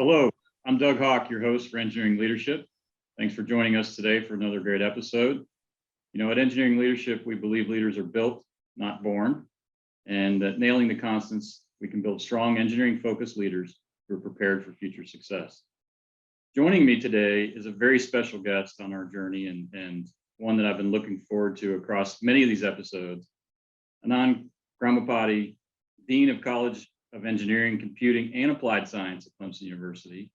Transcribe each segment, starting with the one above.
Hello, I'm Doug Hawk, your host for Engineering Leadership. Thanks for joining us today for another great episode. You know, at Engineering Leadership, we believe leaders are built, not born, and that nailing the constants, we can build strong engineering-focused leaders who are prepared for future success. Joining me today is a very special guest on our journey and one that I've been looking forward to across many of these episodes. Anand Gramopadhye, Dean of College of Engineering, Computing, and Applied Science at Clemson University.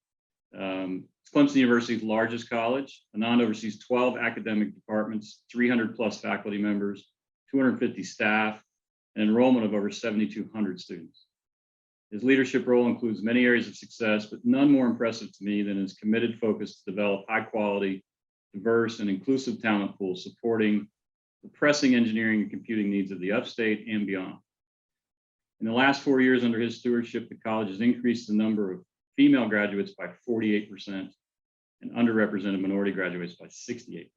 It's Clemson University's largest college. Anand oversees 12 academic departments, 300 plus faculty members, 250 staff, and enrollment of over 7,200 students. His leadership role includes many areas of success, but none more impressive to me than his committed focus to develop high quality, diverse, and inclusive talent pools supporting the pressing engineering and computing needs of the upstate and beyond. In the last 4 years under his stewardship, the college has increased the number of female graduates by 48% and underrepresented minority graduates by 68%.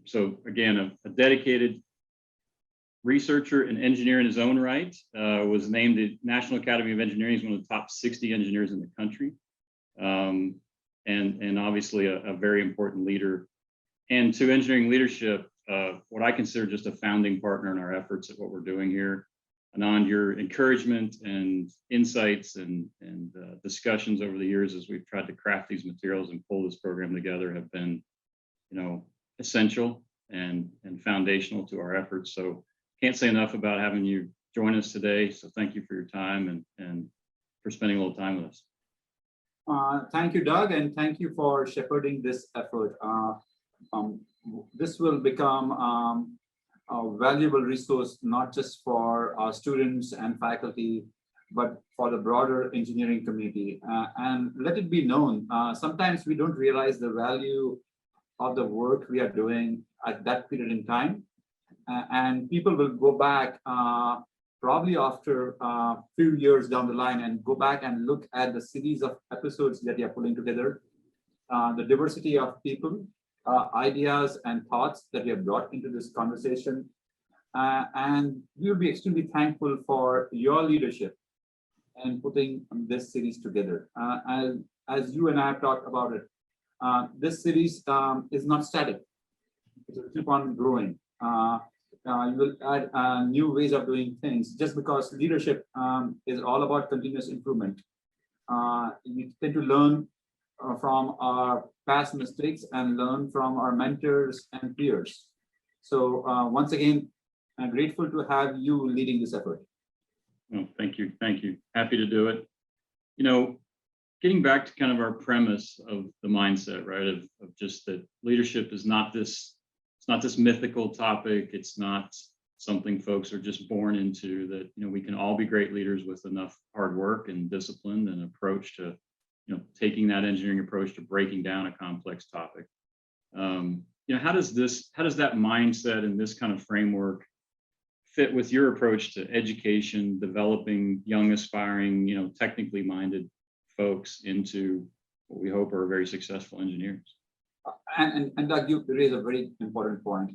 So again, a dedicated researcher and engineer in his own right, was named the National Academy of Engineering as one of the top 60 engineers in the country. And obviously a very important leader. And to engineering leadership, what I consider just a founding partner in our efforts at what we're doing here. Anand, your encouragement and insights and discussions over the years as we've tried to craft these materials and pull this program together have been, you know, essential and foundational to our efforts. So can't say enough about having you join us today. So thank you for your time and for spending a little time with us. Thank you, Doug, and thank you for shepherding this effort. This will become a valuable resource, not just for our students and faculty, but for the broader engineering community. And let it be known, sometimes we don't realize the value of the work we are doing at that period in time. And people will go back probably after a few years down the line and go back and look at the series of episodes that you are pulling together, the diversity of people, ideas and thoughts that you have brought into this conversation. And we will be extremely thankful for your leadership and putting this series together. As you and I have talked about it, this series is not static. It will keep on growing. You will add new ways of doing things just because leadership is all about continuous improvement. We tend to learn from our past mistakes and learn from our mentors and peers. So once again, I'm grateful to have you leading this effort. Oh, thank you. Thank you. Happy to do it. You know, getting back to kind of our premise of the mindset, right, of just that leadership is not this, it's not this mythical topic. It's not something folks are just born into, that, you know, we can all be great leaders with enough hard work and discipline and approach to, you know, taking that engineering approach to breaking down a complex topic. You know, how does that mindset and this kind of framework fit with your approach to education, developing young, aspiring, you know, technically minded folks into what we hope are very successful engineers? And Doug, you raise a very important point.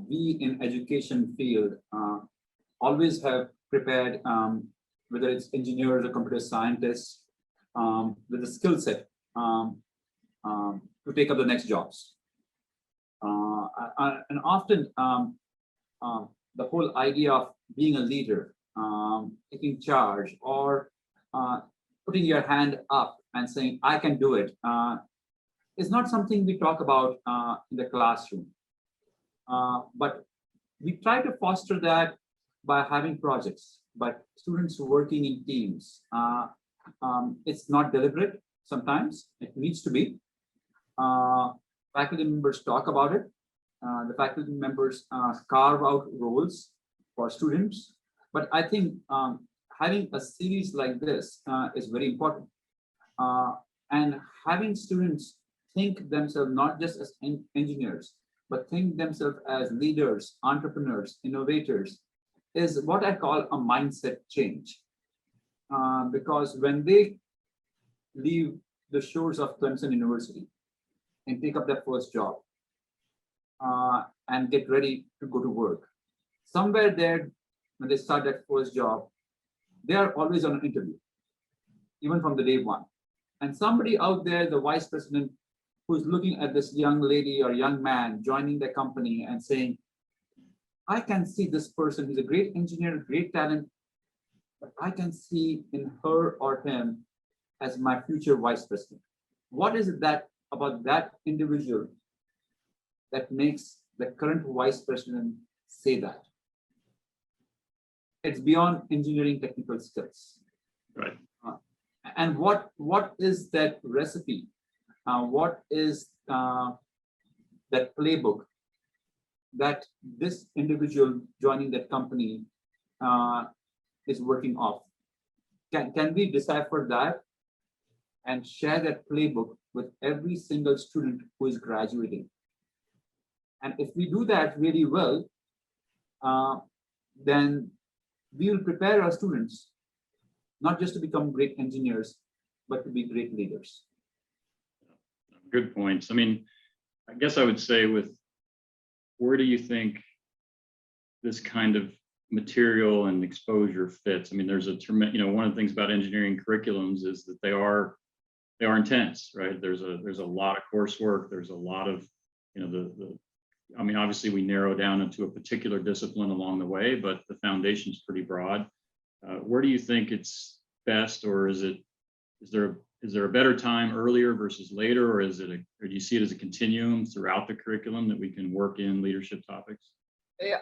We in education field always have prepared, whether it's engineers or computer scientists, with the skill set to take up the next jobs. And often the whole idea of being a leader, taking charge, or putting your hand up and saying, I can do it, is not something we talk about in the classroom. But we try to foster that by having projects, but students working in teams. It's not deliberate sometimes, it needs to be. Faculty members talk about it. The faculty members carve out roles for students. But I think having a series like this is very important. And having students think themselves not just as engineers, but think themselves as leaders, entrepreneurs, innovators, is what I call a mindset change. Because when they leave the shores of Clemson University and take up their first job and get ready to go to work, somewhere there, when they start that first job, they are always on an interview. even from the day one. And somebody out there, the vice president, who's looking at this young lady or young man joining the company and saying, I can see this person, he's a great engineer, great talent, but I can see in her or him as my future vice president. What is it that about that individual that makes the current vice president say that? It's beyond engineering technical skills. Right. And what is that recipe? What is that playbook that this individual joining that company is working off? Can we decipher that and share that playbook with every single student who is graduating? And if we do that really well, then we will prepare our students not just to become great engineers, but to be great leaders. Good points. I mean, I guess I would say where do you think this kind of material and exposure fits? I mean, there's one of the things about engineering curriculums is that they are intense, right? There's a lot of coursework. There's a lot of, I mean, obviously we narrow down into a particular discipline along the way, but the foundation's pretty broad. Where do you think it's best, or is there a better time earlier versus later, or or do you see it as a continuum throughout the curriculum that we can work in leadership topics?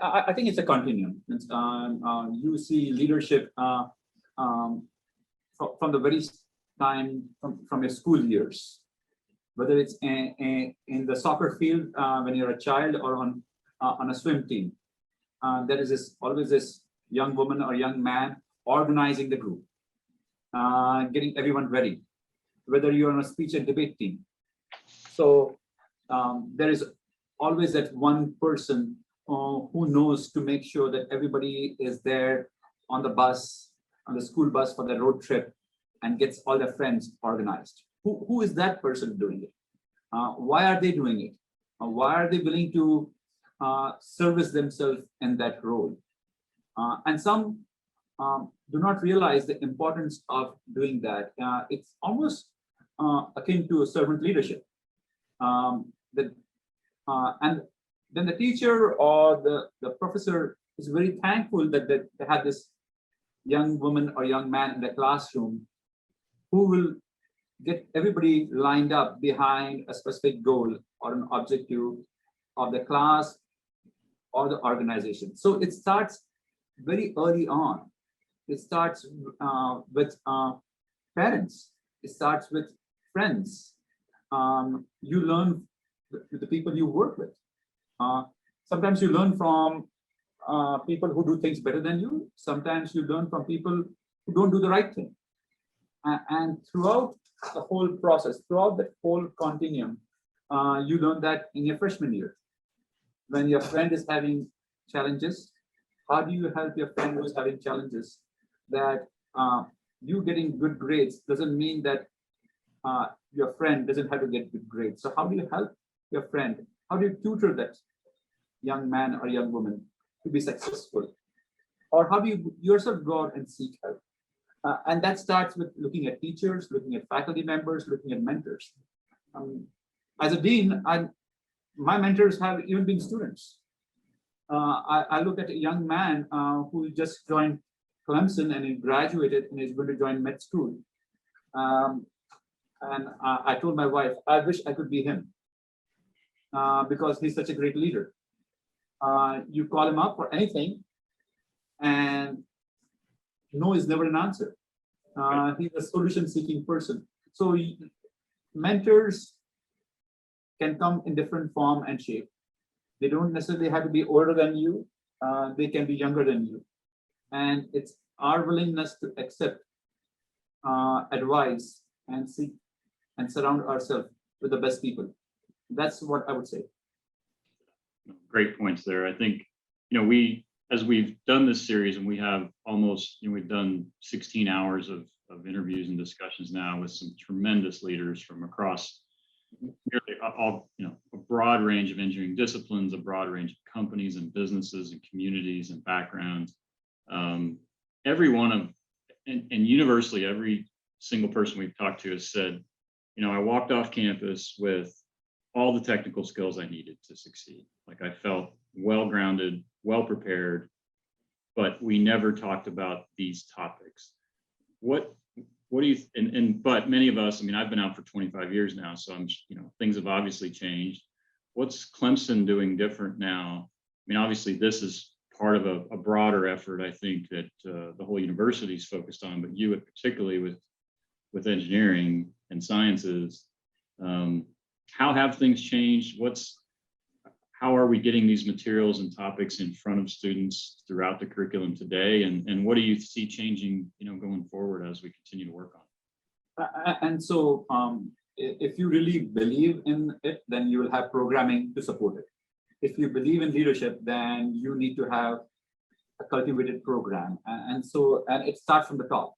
I think it's a continuum. You see leadership from the very time from your school years, whether it's in the soccer field when you're a child or on a swim team. There is always this young woman or young man organizing the group, getting everyone ready, whether you're on a speech and debate team. So there is always that one person who knows to make sure that everybody is there on the bus, on the school bus for the road trip, and gets all their friends organized. Who is that person doing it? Why are they doing it? Why are they willing to service themselves in that role? And some do not realize the importance of doing that. It's almost akin to a servant leadership. And then the teacher or the professor is very thankful that they have this young woman or young man in the classroom who will get everybody lined up behind a specific goal or an objective of the class or the organization. So it starts very early on. It starts with parents. It starts with friends. You learn with the people you work with. Sometimes you learn from people who do things better than you. Sometimes you learn from people who don't do the right thing. And throughout the whole process, throughout the whole continuum, you learn that in your freshman year. When your friend is having challenges, how do you help your friend who is having challenges? That you getting good grades doesn't mean that your friend doesn't have to get good grades. So how do you help your friend? How do you tutor that young man or young woman to be successful? Or how do you yourself go out and seek help? And that starts with looking at teachers, looking at faculty members, looking at mentors. As a dean, my mentors have even been students. I look at a young man who just joined Clemson and he graduated and is going to join med school. And I told my wife, I wish I could be him because he's such a great leader. You call him up for anything and no is never an answer. He's a solution-seeking person. So mentors can come in different form and shape. They don't necessarily have to be older than you. They can be younger than you. And it's our willingness to accept advice and seek and surround ourselves with the best people. That's what I would say. Great points there. I think, as we've done this series and we have almost, we've done 16 hours of interviews and discussions now with some tremendous leaders from across nearly all, a broad range of engineering disciplines, a broad range of companies and businesses and communities and backgrounds. Every one of, and universally, every single person we've talked to has said, you know, I walked off campus with all the technical skills I needed to succeed. Like I felt well-grounded, well-prepared, but we never talked about these topics. What do you, but many of us, I mean, I've been out for 25 years now, so I'm, you know, things have obviously changed. What's Clemson doing different now? I mean, obviously this is part of a broader effort, I think, that the whole university is focused on, but you particularly with engineering and sciences, how have things changed? How are we getting these materials and topics in front of students throughout the curriculum today? And what do you see changing, you know, going forward as we continue to work on it? And so if you really believe in it, then you will have programming to support it. If you believe in leadership, then you need to have a cultivated program. And it starts from the top.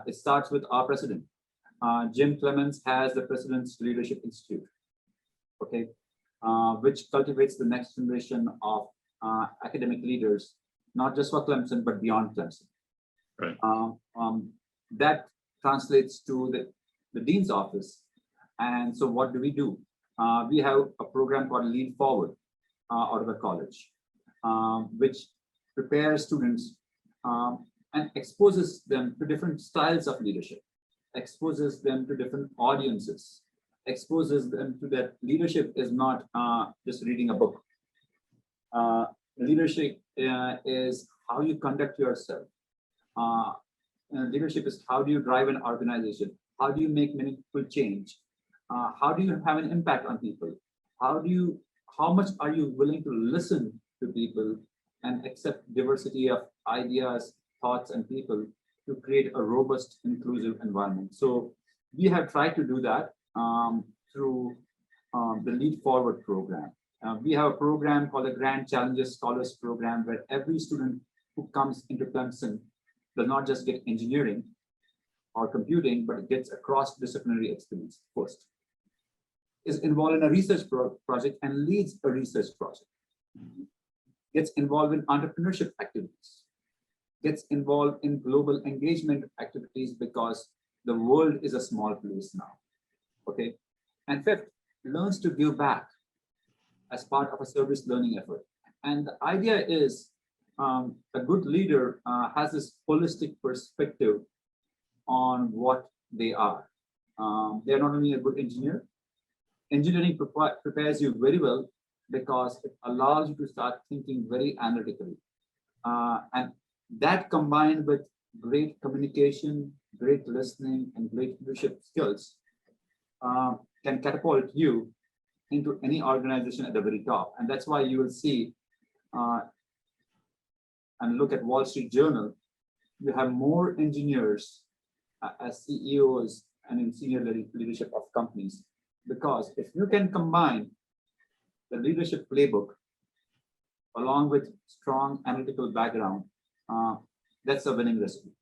It starts with our president. Jim Clemens has the President's Leadership Institute, okay, which cultivates the next generation of academic leaders, not just for Clemson, but beyond Clemson. Right. That translates to the Dean's office. And so what do? We have a program called Lead Forward out of the college, which prepares students and exposes them to different styles of leadership, exposes them to different audiences, exposes them to that leadership is not just reading a book. Leadership is how you conduct yourself. Leadership is how do you drive an organization? How do you make meaningful change? How do you have an impact on people? How much are you willing to listen to people and accept diversity of ideas, thoughts, and people to create a robust, inclusive environment? So we have tried to do that through the Lead Forward program. We have a program called the Grand Challenges Scholars Program, where every student who comes into Clemson does not just get engineering or computing, but it gets a cross-disciplinary experience first. Is involved in a research project and leads a research project. Gets involved in entrepreneurship activities. Gets involved in global engagement activities because the world is a small place now. Okay. And fifth, learns to give back as part of a service learning effort. And the idea is a good leader has this holistic perspective on what they are. They are not only a good engineer. Engineering prepares you very well because it allows you to start thinking very analytically. And that combined with great communication, great listening, and great leadership skills can catapult you into any organization at the very top. And that's why you will see, and look at Wall Street Journal, you have more engineers as CEOs and in senior leadership of companies. Because if you can combine the leadership playbook along with strong analytical background, that's a winning recipe.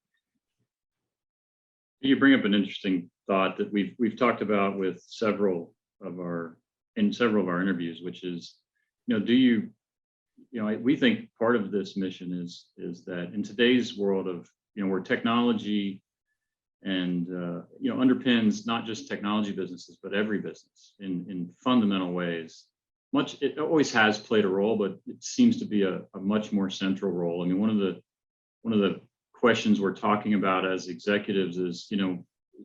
You bring up an interesting thought that we've talked about with several of our interviews, which is, we think part of this mission is that in today's world of, where technology and underpins not just technology businesses, but every business in fundamental ways. It always has played a role, but it seems to be a much more central role. I mean, one of the questions we're talking about as executives is, you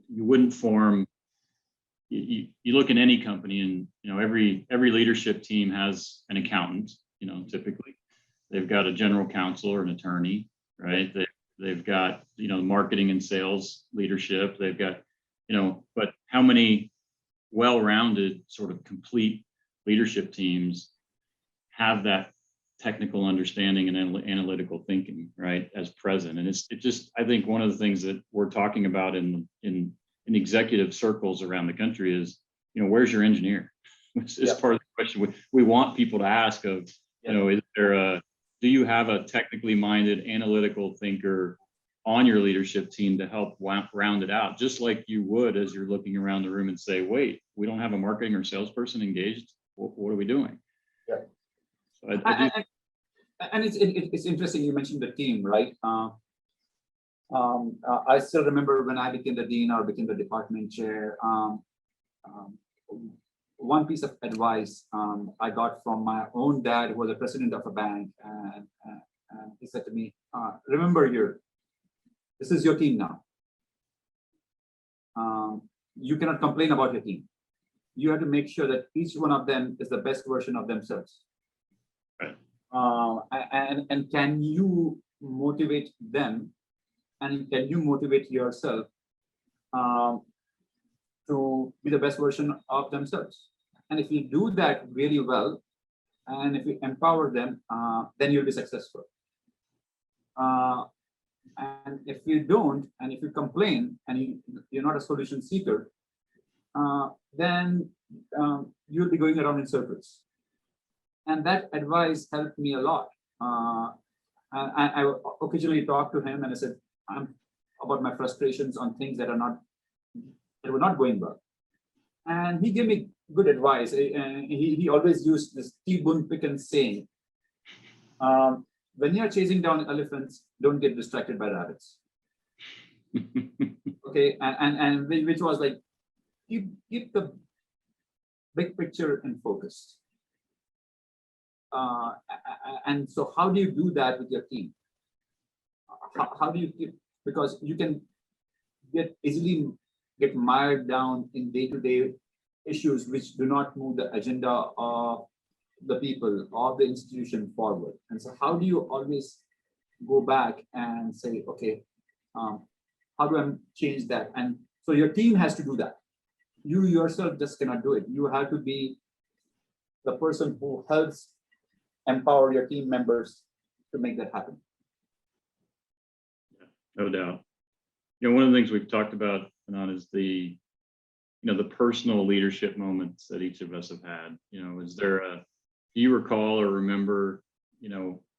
wouldn't form. You look in any company, and every leadership team has an accountant. Typically, they've got a general counsel or an attorney, right? They've got, marketing and sales leadership. They've got, but how many well-rounded sort of complete leadership teams have that technical understanding and analytical thinking, right, as present? And it just, I think one of the things that we're talking about in executive circles around the country is, where's your engineer? Which is part of the question we want people to ask of, is there do you have a technically minded analytical thinker on your leadership team to help round it out, just like you would as you're looking around the room and say, wait, we don't have a marketing or salesperson engaged. What are we doing? Yeah. So and it's interesting you mentioned the team, right? I still remember when I became the dean or became the department chair. Um, One piece of advice I got from my own dad, who was the president of a bank, and he said to me, "Remember, this is your team now. You cannot complain about your team. You have to make sure that each one of them is the best version of themselves. Right. And can you motivate them, and can you motivate yourself to be the best version of themselves? And if you do that really well, and if you empower them, then you'll be successful. And if you don't, and if you complain, and you're not a solution seeker, then you'll be going around in circles." And that advice helped me a lot. I occasionally talked to him, and I said, about my frustrations on things that were not going well. And he gave me good advice. He always used this T. Boone Pickens saying, when you're chasing down elephants, don't get distracted by rabbits. Okay, and which was like, keep the big picture in focus. And so how do you do that with your team? How do you keep, because you can easily get mired down in day-to-day issues which do not move the agenda of the people or the institution forward. And so how do you always go back and say, okay, how do I change that? And so your team has to do that. You yourself just cannot do it. You have to be the person who helps empower your team members to make that happen. No doubt. One of the things we've talked about, Anand, is the personal leadership moments that each of us have had. Is there do you recall or remember,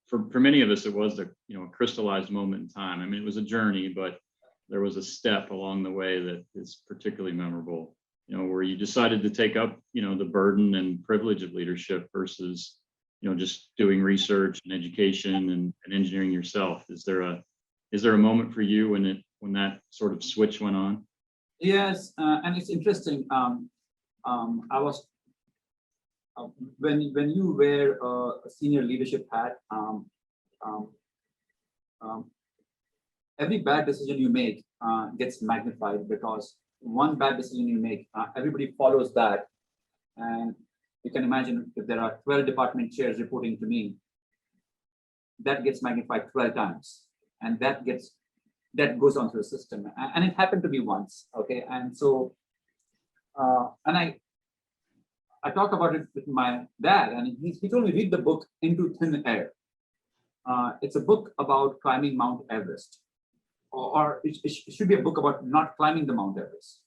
for many of us, it was a crystallized moment in time. I mean, it was a journey, but there was a step along the way that is particularly memorable, where you decided to take up, the burden and privilege of leadership versus, just doing research and education and engineering yourself. Is there a moment for you when that sort of switch went on? Yes, and it's interesting. I was when you wear a senior leadership hat, every bad decision you make gets magnified, because one bad decision you make, everybody follows that. And you can imagine, if there are 12 department chairs reporting to me, that gets magnified 12 times, and that goes on through the system. And it happened to me once. Okay, and so and I talk about it with my dad, and he told me, read the book Into Thin Air. It's a book about climbing Mount Everest, or it should be a book about not climbing the Mount Everest.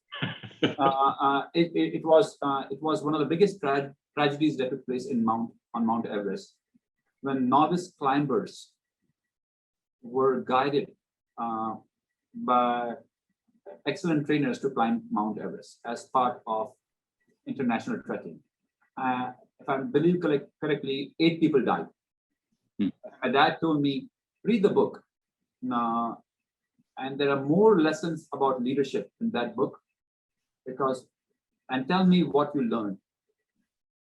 It was one of the biggest tragedies that took place on Mount Everest, when novice climbers were guided by excellent trainers to climb Mount Everest as part of international trekking. If I believe correctly, 8 people died. My dad told me, read the book. And there are more lessons about leadership in that book, and tell me what you learned.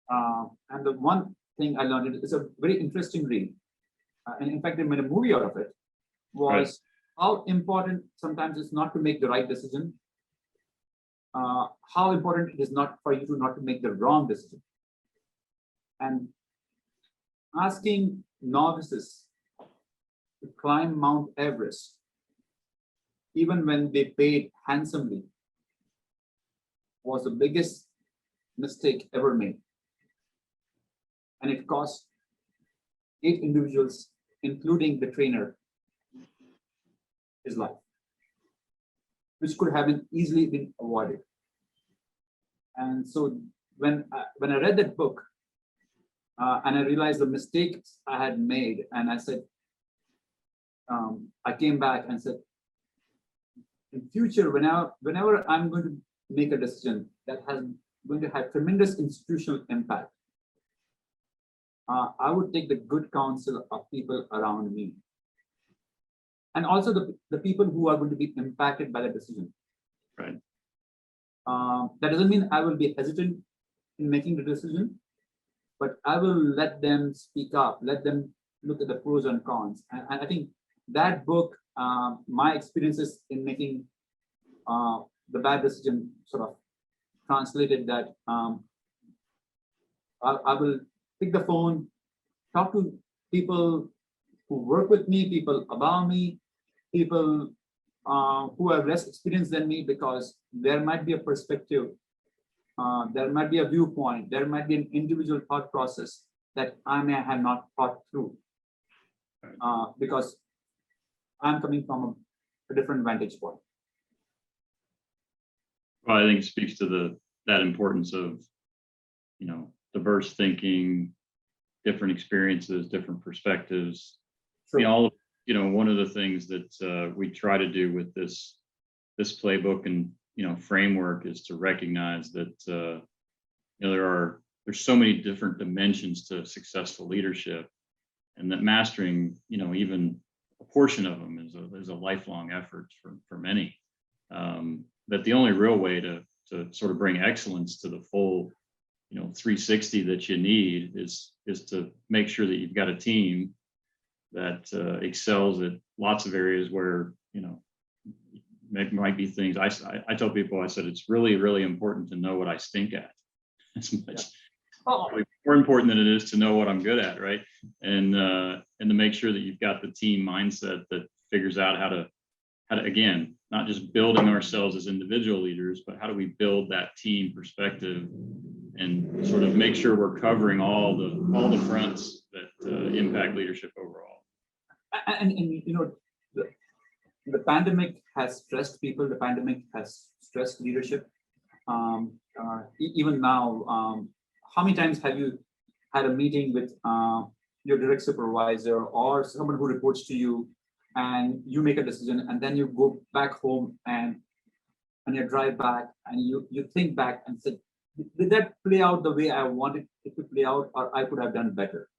And the one thing I learned, it's a very interesting read. And in fact, they made a movie out of it, was how important sometimes it's not to make the right decision. How important it is not for you not to make the wrong decision. And asking novices to climb Mount Everest, even when they paid handsomely, was the biggest mistake ever made. And it cost 8 individuals, including the trainer, his life, which could have easily been avoided. And so when I read that book, and I realized the mistakes I had made, and I said, I came back and said, in future, whenever I'm going to make a decision that has going to have tremendous institutional impact, I would take the good counsel of people around me. and also the people who are going to be impacted by the decision. Right. That doesn't mean I will be hesitant in making the decision, but I will let them speak up, let them look at the pros and cons. And I think that book, my experiences in making the bad decision sort of translated that I will pick the phone, talk to people who work with me, people above me, people who have less experience than me, because there might be a perspective, there might be a viewpoint, there might be an individual thought process that I may have not thought through, because I'm coming from a different vantage point. Well, I think it speaks to that importance of, diverse thinking, different experiences, different perspectives. Sure. One of the things that we try to do with this playbook and framework is to recognize that there's so many different dimensions to successful leadership, and that mastering even a portion of them is a lifelong effort for many. That the only real way to sort of bring excellence to the full 360 that you need is to make sure that you've got a team that excels at lots of areas where might be things. I tell people, I said it's really, really important to know what I stink at. As much probably more important than it is to know what I'm good at, right? And to make sure that you've got the team mindset that figures out how to again, not just building ourselves as individual leaders, but how do we build that team perspective and sort of make sure we're covering all the fronts that impact leadership overall. And the pandemic has stressed people. The pandemic has stressed leadership. Even now, how many times have you had a meeting with your direct supervisor or someone who reports to you, and you make a decision, and then you go back home and you drive back and you think back and say, did that play out the way I wanted it to play out, or I could have done better?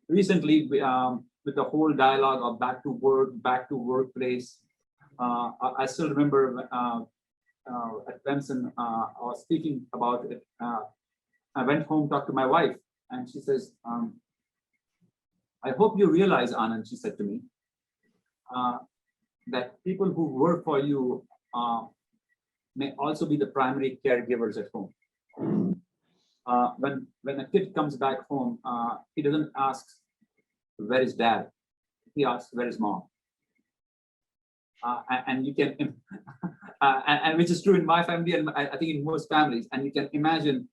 Recently, with the whole dialogue of back to work, back to workplace, I still remember at Clemson, I was speaking about it. I went home, talked to my wife, and she says, I hope you realize, Anand, she said to me, that people who work for you may also be the primary caregivers at home. When a kid comes back home, he doesn't ask, where is dad? He asks, where is mom? And you can, and which is true in my family, and I think in most families, and you can imagine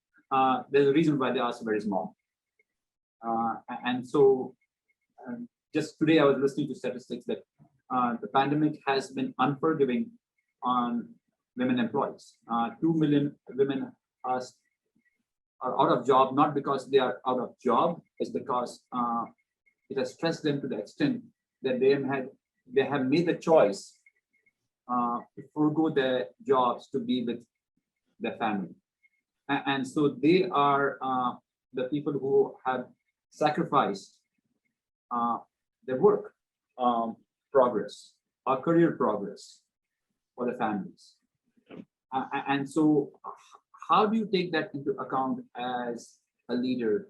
there's a reason why they ask, where is mom? And so just today I was listening to statistics that the pandemic has been unforgiving on women employees. 2 million women are out of job, not because they are out of job, it's because it has stressed them to the extent that they have made the choice to forego their jobs to be with their family. And so they are the people who have sacrificed their work progress, or career progress for the families. And so how do you take that into account as a leader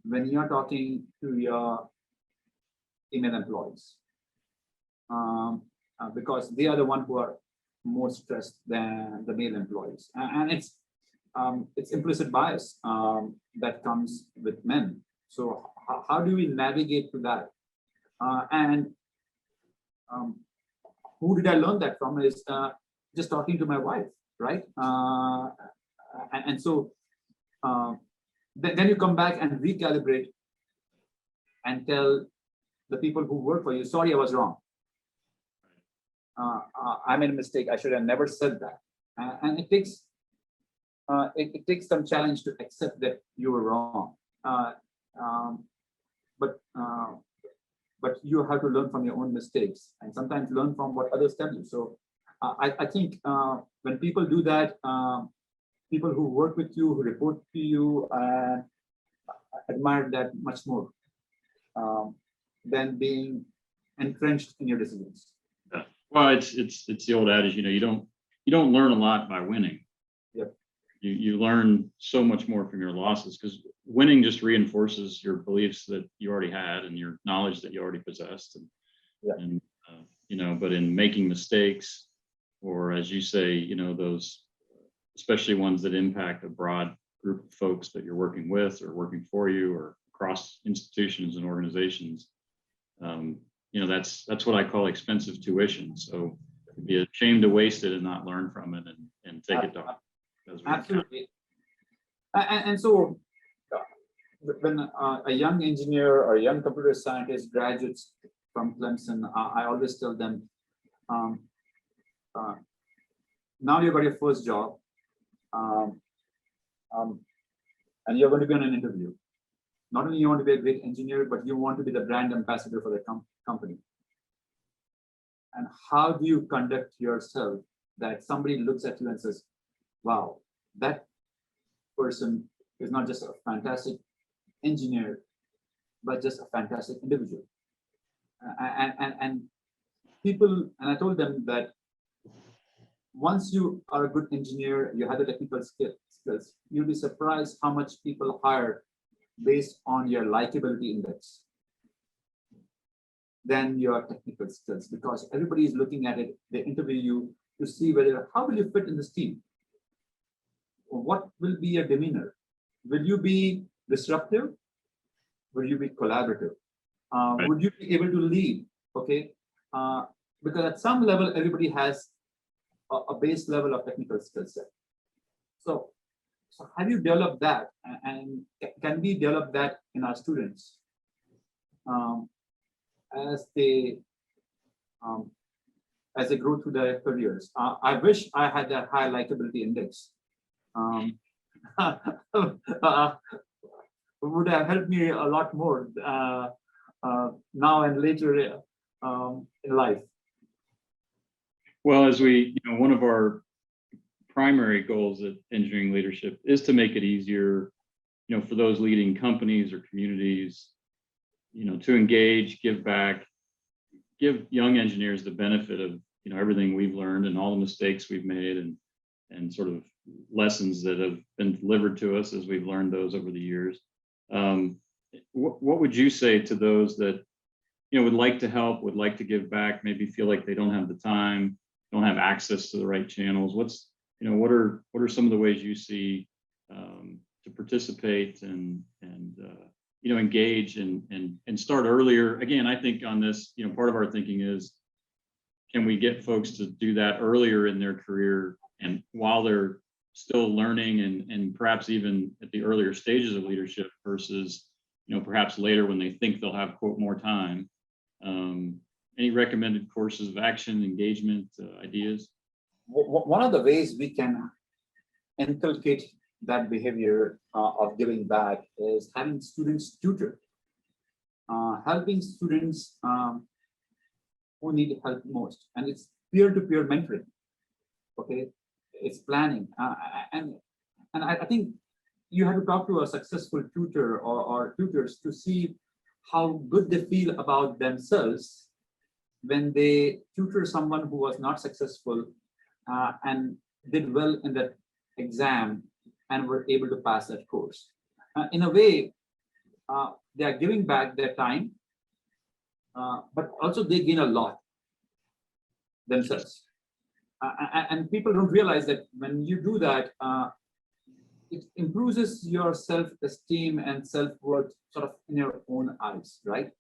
when you're talking to your female employees? Because they are the ones who are more stressed than the male employees. And it's implicit bias that comes with men. So how do we navigate to that? Who did I learn that from is just talking to my wife, right? And so then you come back and recalibrate and tell the people who work for you, sorry, I was wrong. I made a mistake. I should have never said that. And it takes some challenge to accept that you were wrong. But you have to learn from your own mistakes and sometimes learn from what others tell you. So I think when people do that, people who work with you, who report to you, admire that much more. than being entrenched in your decisions. Yeah. Well, it's the old adage, you don't learn a lot by winning. Yep. You learn so much more from your losses, because winning just reinforces your beliefs that you already had and your knowledge that you already possessed. And but in making mistakes, or as you say, those, especially ones that impact a broad group of folks that you're working with or working for you or across institutions and organizations, that's what I call expensive tuition. So it'd be a shame to waste it and not learn from it and take it to. Absolutely. And so when a young engineer or a young computer scientist graduates from Clemson, I always tell them, now you've got your first job, and you're going to be on an interview. Not only you want to be a great engineer, but you want to be the brand ambassador for the company. And how do you conduct yourself that somebody looks at you and says, wow, that person is not just a fantastic engineer, but just a fantastic individual. And people, and I told them that once you are a good engineer, you have the technical skills, you'll be surprised how much people hire based on your likability index than your technical skills, because everybody is looking at it. They interview you to see how will you fit in this team? What will be your demeanor? Will you be disruptive? Will you be collaborative? Would you be able to lead? Okay, because at some level, everybody has a base level of technical skill set. So have you developed that, and can we develop that in our students as they grow through their careers? I wish I had that high likability index. Would have helped me a lot more now and later in life. Well, as one of our primary goals at Engineering Leadership is to make it easier, for those leading companies or communities, to engage, give back, give young engineers the benefit of, everything we've learned and all the mistakes we've made and sort of lessons that have been delivered to us as we've learned those over the years. What would you say to those that, would like to help, would like to give back, maybe feel like they don't have the time, don't have access to the right channels? What are some of the ways you see to participate and engage and start earlier? Again, I think on this, part of our thinking is, can we get folks to do that earlier in their career and while they're still learning and perhaps even at the earlier stages of leadership versus, perhaps later when they think they'll have, quote, more time? Any recommended courses of action, engagement, ideas? One of the ways we can inculcate that behavior of giving back is having students tutor, helping students who need help most. And it's peer-to-peer mentoring. Okay, it's planning. And I think you have to talk to a successful tutor or tutors to see how good they feel about themselves when they tutor someone who was not successful and did well in that exam and were able to pass that course. In a way, they are giving back their time, but also they gain a lot themselves. And people don't realize that when you do that, it improves your self-esteem and self-worth sort of in your own eyes, right?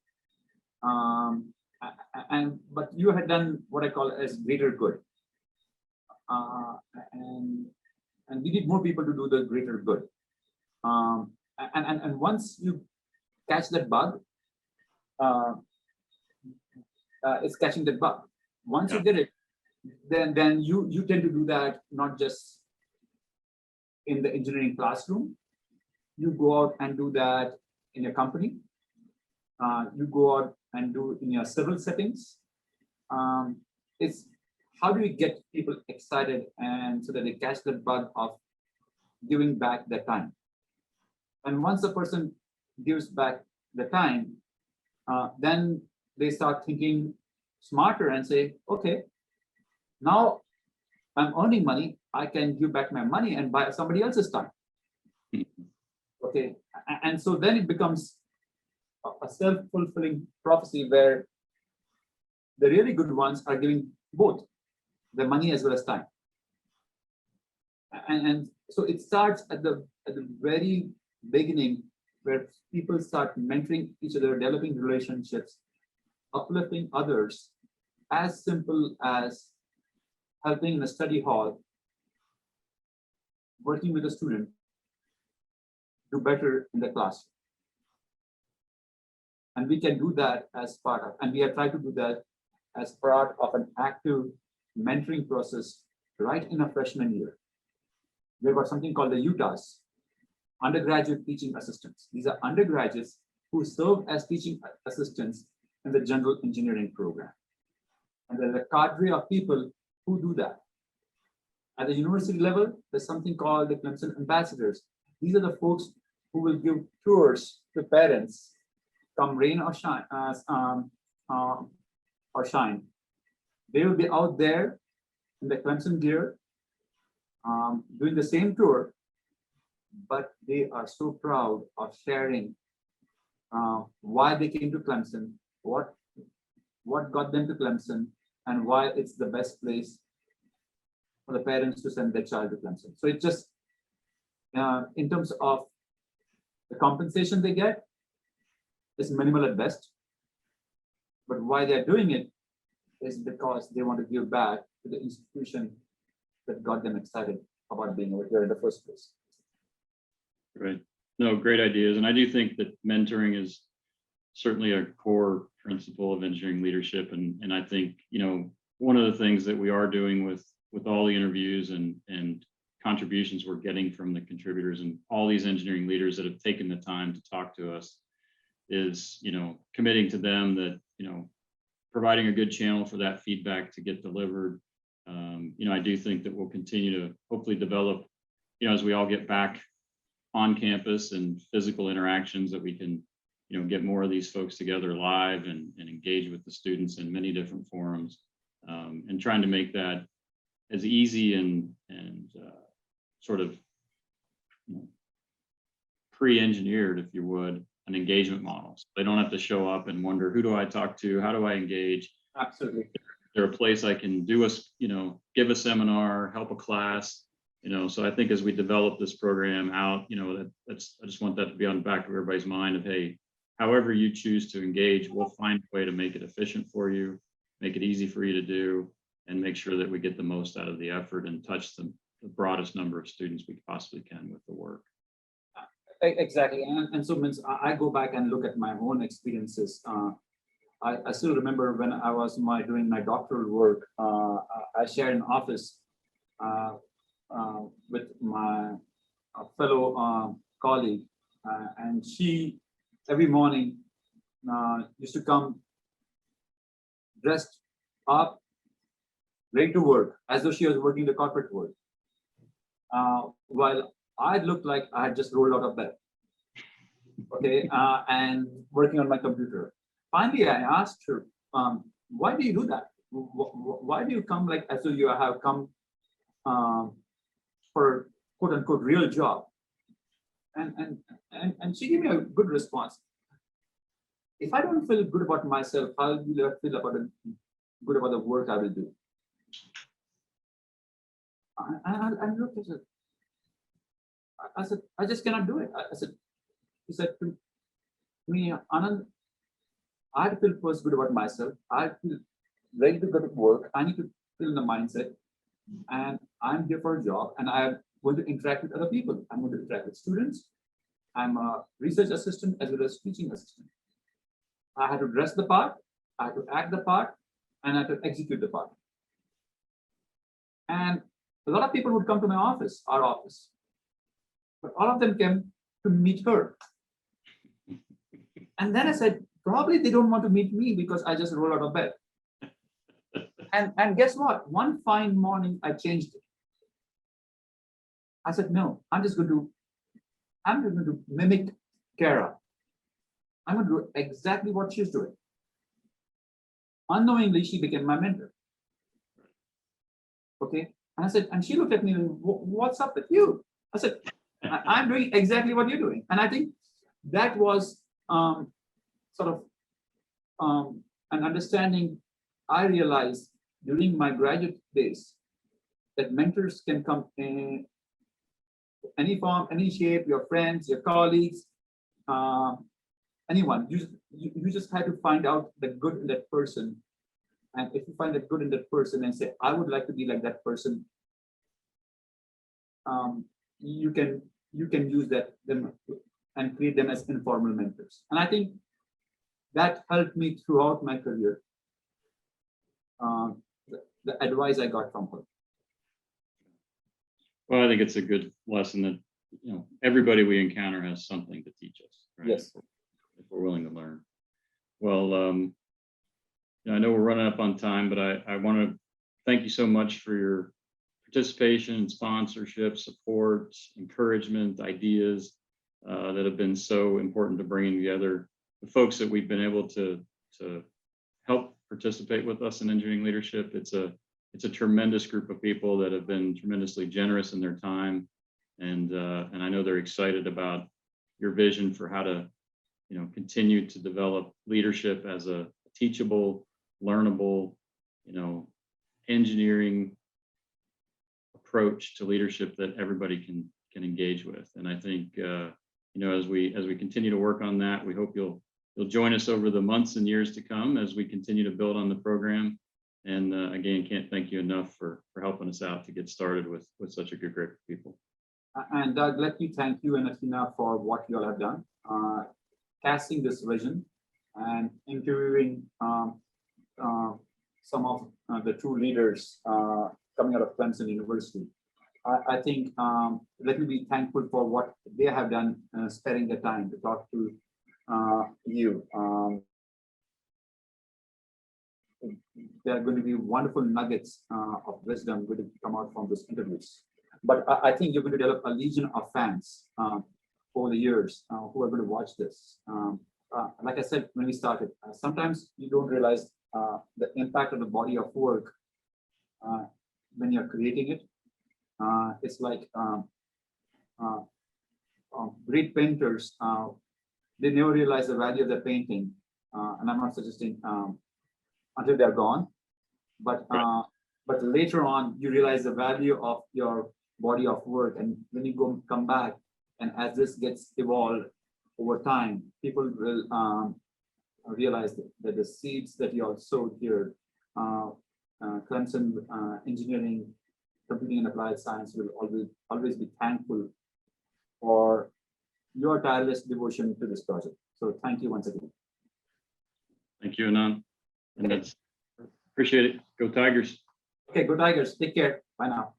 But you had done what I call as greater good. And we need more people to do the greater good. And once you catch that bug, it's catching that bug. Once you get it, then you tend to do that not just in the engineering classroom. You go out and do that in your company. You go out and do it in your civil settings. It's how do we get people excited and so that they catch the bug of giving back their time. And once the person gives back the time, then they start thinking smarter and say, okay, now I'm earning money, I can give back my money and buy somebody else's time. Okay, and so then it becomes a self-fulfilling prophecy where the really good ones are giving both the money as well as time. And so it starts at the very beginning, where people start mentoring each other, developing relationships, uplifting others, as simple as helping in a study hall, working with a student, do better in the classroom. And we can do that as part of, and we have tried to do that as part of an active mentoring process right in a freshman year. We've got something called the UTAs, undergraduate teaching assistants. These are undergraduates who serve as teaching assistants in the general engineering program. And there's a cadre of people who do that. At the university level, there's something called the Clemson ambassadors. These are the folks who will give tours to parents, come rain or shine. They will be out there in the Clemson gear, doing the same tour, but they are so proud of sharing why they came to Clemson, what got them to Clemson, and why it's the best place for the parents to send their child to Clemson. So it just, in terms of the compensation they get, is minimal at best. But why they're doing it is because they want to give back to the institution that got them excited about being over here in the first place. Right. No, great ideas. And I do think that mentoring is certainly a core principle of engineering leadership. And I think, one of the things that we are doing with all the interviews and contributions we're getting from the contributors and all these engineering leaders that have taken the time to talk to us is, committing to them that, providing a good channel for that feedback to get delivered. I do think that we'll continue to hopefully develop, as we all get back on campus and physical interactions, that we can, get more of these folks together live and engage with the students in many different forums, and trying to make that as easy and sort of pre-engineered, if you would, an engagement model. So they don't have to show up and wonder, who do I talk to? How do I engage? Absolutely. Is there a place I can do give a seminar, help a class? So I think as we develop this program out, I just want that to be on the back of everybody's mind of, hey, however you choose to engage, we'll find a way to make it efficient for you, make it easy for you to do, and make sure that we get the most out of the effort and touch the broadest number of students we possibly can with the work. Exactly. And so means I go back and look at my own experiences. I still remember when I was doing my doctoral work, I shared an office with my fellow colleague, and she every morning used to come dressed up, ready to work, as though she was working the corporate world, while I looked like I had just rolled out of bed, okay, and working on my computer. Finally, I asked her, why do you do that? Why do you come like as though you have come for quote unquote real job? And she gave me a good response. If I don't feel good about myself, how will I feel good about the work I will do? I looked at it. I said, I just cannot do it. He said to me, Anand, I have to feel first good about myself. I feel ready to go to work. I need to feel in the mindset, and I'm here for a job, and I'm going to interact with other people. I'm going to interact with students. I'm a research assistant as well as teaching assistant. I had to dress the part, I had to act the part, and I had to execute the part. And a lot of people would come to my office, our office, but all of them came to meet her. And then I said, probably they don't want to meet me because I just roll out of bed. And guess what? One fine morning, I changed it. I said, no, I'm just going to mimic Kara. I'm going to do exactly what she's doing. Unknowingly, she became my mentor. Okay. And I said, and she looked at me, what's up with you? I said, I'm doing exactly what you're doing. And I think that was sort of an understanding I realized during my graduate days, that mentors can come in any form, any shape, your friends, your colleagues, anyone. You just have to find out the good in that person. And if you find the good in that person and say, I would like to be like that person, you can use them and create them as informal mentors. And I think that helped me throughout my career. The advice I got from her. Well, I think it's a good lesson that, you know, everybody we encounter has something to teach us, right? Yes. If we're willing to learn. Well, you know, I know we're running up on time, but I want to thank you so much for your participation, sponsorship, support, encouragement, ideas that have been so important to bringing together the folks that we've been able to help participate with us in engineering leadership. It's a tremendous group of people that have been tremendously generous in their time, and I know they're excited about your vision for how to, you know, continue to develop leadership as a teachable, learnable, you know, engineering approach to leadership that everybody can engage with. And I think you know, as we continue to work on that, we hope you'll join us over the months and years to come as we continue to build on the program. And again, can't thank you enough for helping us out to get started with such a good group of people. And Doug, let me thank you and Athena for what you all have done, casting this vision and interviewing some of the true leaders coming out of Clemson University. I think let me be thankful for what they have done, sparing the time to talk to you. There are going to be wonderful nuggets of wisdom going to come out from these interviews. But I think you're going to develop a legion of fans over the years who are going to watch this. Like I said when we started, sometimes you don't realize the impact of the body of work when you're creating it. It's like great painters, they never realize the value of the painting. And I'm not suggesting until they're gone, but later on you realize the value of your body of work, and when you come back, and as this gets evolved over time, people will realize that the seeds that you all sowed here, Clemson Engineering, Computing and Applied Science will always be thankful for your tireless devotion to this project. So thank you once again. Thank you, Anand. And that's appreciate it. Go Tigers. Okay, go Tigers. Take care. Bye now.